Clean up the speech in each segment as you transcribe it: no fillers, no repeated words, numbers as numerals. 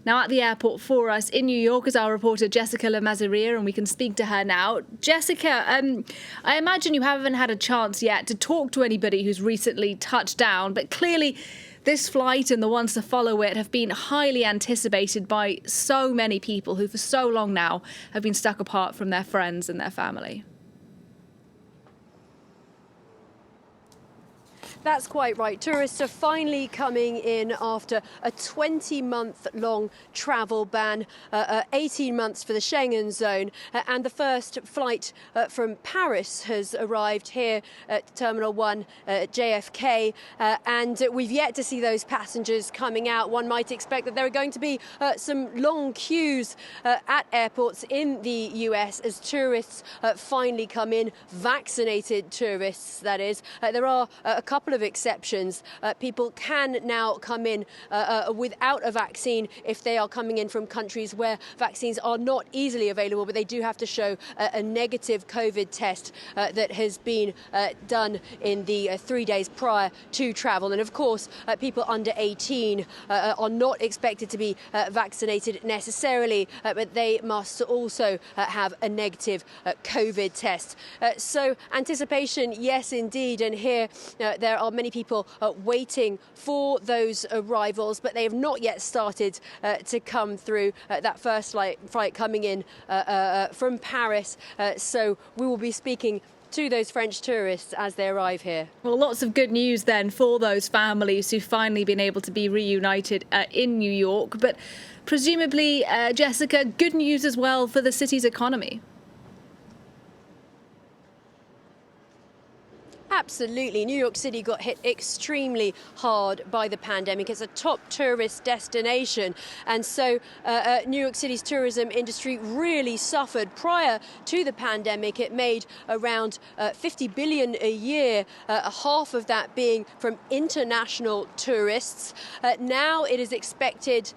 Now at the airport for us in New York is our reporter Jessica Le Masurier, and we can speak to her now. Jessica, I imagine you haven't had a chance yet to talk to anybody who's recently touched down, but clearly this flight and the ones to follow it have been highly anticipated by so many people who for so long now have been stuck apart from their friends and their family. That's quite right. Tourists are finally coming in after a 20-month-long travel ban, 18 months for the Schengen zone. And the first flight from Paris has arrived here at Terminal 1 JFK. And we've yet to see those passengers coming out. One might expect that there are going to be some long queues at airports in the US as tourists finally come in, vaccinated tourists, that is. There are a couple of exceptions. People can now come in without a vaccine if they are coming in from countries where vaccines are not easily available, but they do have to show a negative COVID test that has been done in the 3 days prior to travel. And of course, people under 18 are not expected to be vaccinated necessarily, but they must also have a negative COVID test. So anticipation, yes, indeed. And here there are many people waiting for those arrivals, but they have not yet started to come through. That first flight coming in from Paris. So we will be speaking to those French tourists as they arrive here. Well, lots of good news then for those families who've finally been able to be reunited in New York. But presumably, Jessica, good news as well for the city's economy. Absolutely. New York City got hit extremely hard by the pandemic. It's a top tourist destination. And so New York City's tourism industry really suffered. Prior to the pandemic, it made around 50 billion a year, half of that being from international tourists. Now it is expected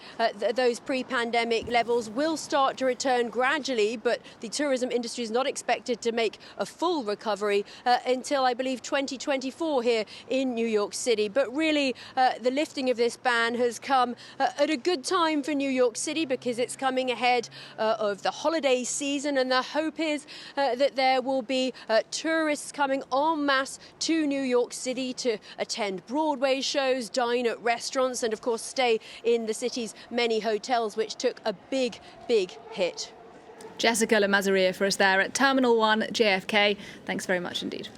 those pre-pandemic levels will start to return gradually, but the tourism industry is not expected to make a full recovery until, I believe, 2024 here in New York City. But really, the lifting of this ban has come at a good time for New York City because it's coming ahead of the holiday season, and the hope is that there will be tourists coming en masse to New York City to attend Broadway shows, dine at restaurants, and of course stay in the city's many hotels, which took a big hit. Jessica Le Masurier for us there at Terminal 1 JFK. Thanks very much indeed.